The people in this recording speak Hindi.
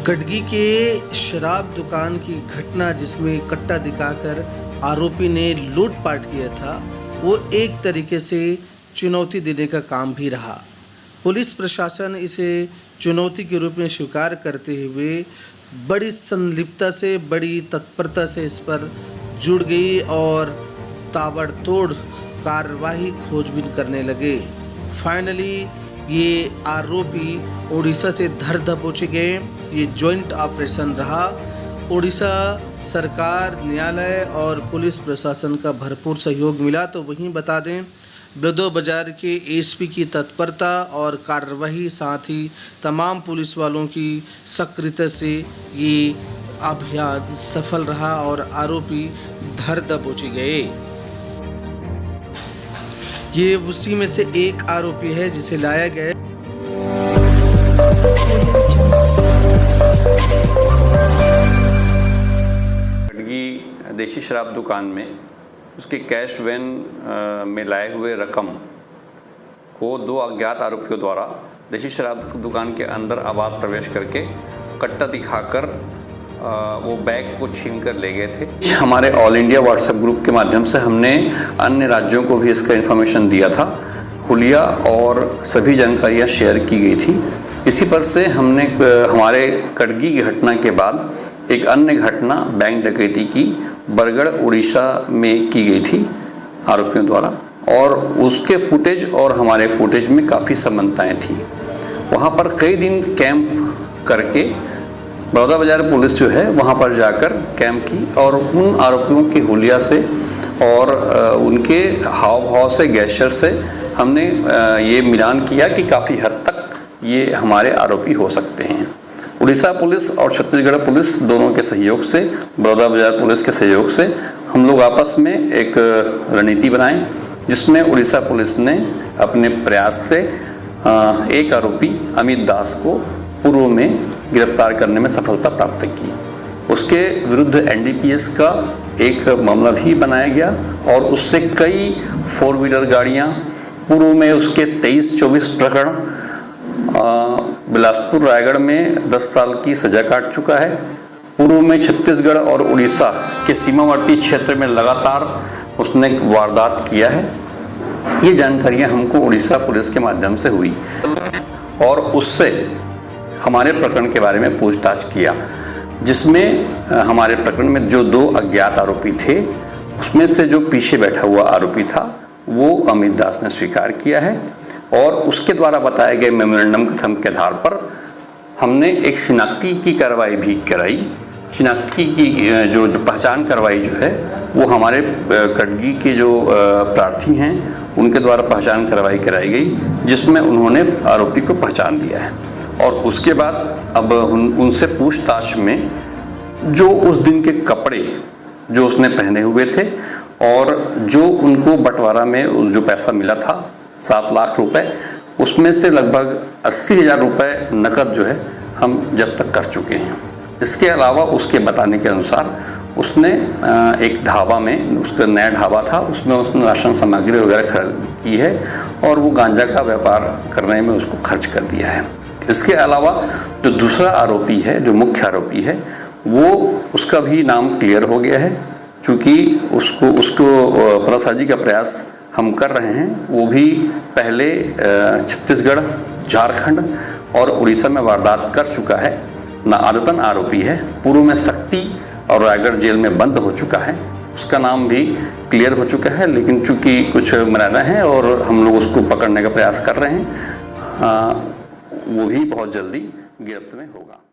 कटगी के शराब दुकान की घटना जिसमें कट्टा दिखाकर आरोपी ने लूटपाट किया था, वो एक तरीके से चुनौती देने का काम भी रहा। पुलिस प्रशासन इसे चुनौती के रूप में स्वीकार करते हुए बड़ी संलिप्तता से, बड़ी तत्परता से इस पर जुड़ गई और ताबड़तोड़ कार्रवाई खोजबीन करने लगे। फाइनली ये आरोपी उड़ीसा से धर दबोचे गए। ये जॉइंट ऑपरेशन रहा। उड़ीसा सरकार, न्यायालय और पुलिस प्रशासन का भरपूर सहयोग मिला। तो वहीं बता दें, बलदों बाजार के एसपी की तत्परता और कार्रवाई, साथ ही तमाम पुलिस वालों की सक्रियता से ये अभियान सफल रहा और आरोपी धर दबोचे गए। ये उसी में से एक आरोपी है जिसे लाया गया। कटगी देशी शराब दुकान में उसके कैश वैन में लाए हुए रकम को दो अज्ञात आरोपियों द्वारा देशी शराब दुकान के अंदर अबाध प्रवेश करके कट्टा दिखाकर वो बैग को छीन कर ले गए थे। हमारे ऑल इंडिया व्हाट्सएप ग्रुप के माध्यम से हमने अन्य राज्यों को भी इसका इन्फॉर्मेशन दिया था। हुलिया और सभी जानकारियाँ शेयर की गई थी। इसी पर से हमने हमारे कटगी की घटना के बाद एक अन्य घटना बैंक डकैती की बरगढ़ उड़ीसा में की गई थी आरोपियों द्वारा, और उसके फुटेज और हमारे फुटेज में काफ़ी समानताएँ थी। वहाँ पर कई दिन कैंप करके बलदों बाजार पुलिस जो है वहाँ पर जाकर कैंप की और उन आरोपियों की हुलिया से और उनके हाव भाव से, गेस्चर से हमने ये मिलान किया कि काफ़ी हद तक ये हमारे आरोपी हो सकते हैं। उड़ीसा पुलिस और छत्तीसगढ़ पुलिस दोनों के सहयोग से, बलदों बाजार पुलिस के सहयोग से हम लोग आपस में एक रणनीति बनाएं, जिसमें उड़ीसा पुलिस ने अपने प्रयास से एक आरोपी अमित दास को पूर्व में गिरफ्तार करने में सफलता प्राप्त की। उसके विरुद्ध एनडीपीएस का एक मामला भी बनाया गया और उससे कई 4 व्हीलर गाड़ियाँ, पूर्व में उसके 23-24 प्रकरण, बिलासपुर रायगढ़ में 10 साल की सजा काट चुका है। पूर्व में छत्तीसगढ़ और उड़ीसा के सीमावर्ती क्षेत्र में लगातार उसने वारदात किया है। ये जानकारियाँ हमको उड़ीसा पुलिस के माध्यम से हुई और उससे हमारे प्रकरण के बारे में पूछताछ किया, जिसमें हमारे प्रकरण में जो 2 अज्ञात आरोपी थे उसमें से जो पीछे बैठा हुआ आरोपी था वो अमित दास ने स्वीकार किया है और उसके द्वारा बताए गए मेमोरेंडम कथन के आधार पर हमने एक शिनाख्ती की कार्रवाई भी कराई। शिनाख्ती की जो पहचान करवाई जो है वो हमारे कटगी के जो प्रार्थी हैं उनके द्वारा पहचान कार्रवाई कराई गई, जिसमें उन्होंने आरोपी को पहचान दिया है। और उसके बाद अब उनसे पूछताछ में जो उस दिन के कपड़े जो उसने पहने हुए थे और जो उनको बंटवारा में जो पैसा मिला था 7 लाख रुपए, उसमें से लगभग 80,000 रुपये नकद जो है हम जब्त कर चुके हैं। इसके अलावा उसके बताने के अनुसार उसने एक ढाबा में, उसका नया ढाबा था, उसमें उसने राशन सामग्री वगैरह खरीद की है और वो गांजा का व्यापार करने में उसको खर्च कर दिया है। इसके अलावा जो दूसरा आरोपी है, जो मुख्य आरोपी है, वो उसका भी नाम क्लियर हो गया है, क्योंकि उसको पतासाजी का प्रयास हम कर रहे हैं। वो भी पहले छत्तीसगढ़, झारखंड और उड़ीसा में वारदात कर चुका है। नाआदतन आरोपी है, पूर्व में शक्ति और रायगढ़ जेल में बंद हो चुका है। उसका नाम भी क्लियर हो चुका है, लेकिन चूंकि कुछ मर्यादा है और हम लोग उसको पकड़ने का प्रयास कर रहे हैं, वो भी बहुत जल्दी गिरफ्त में होगा।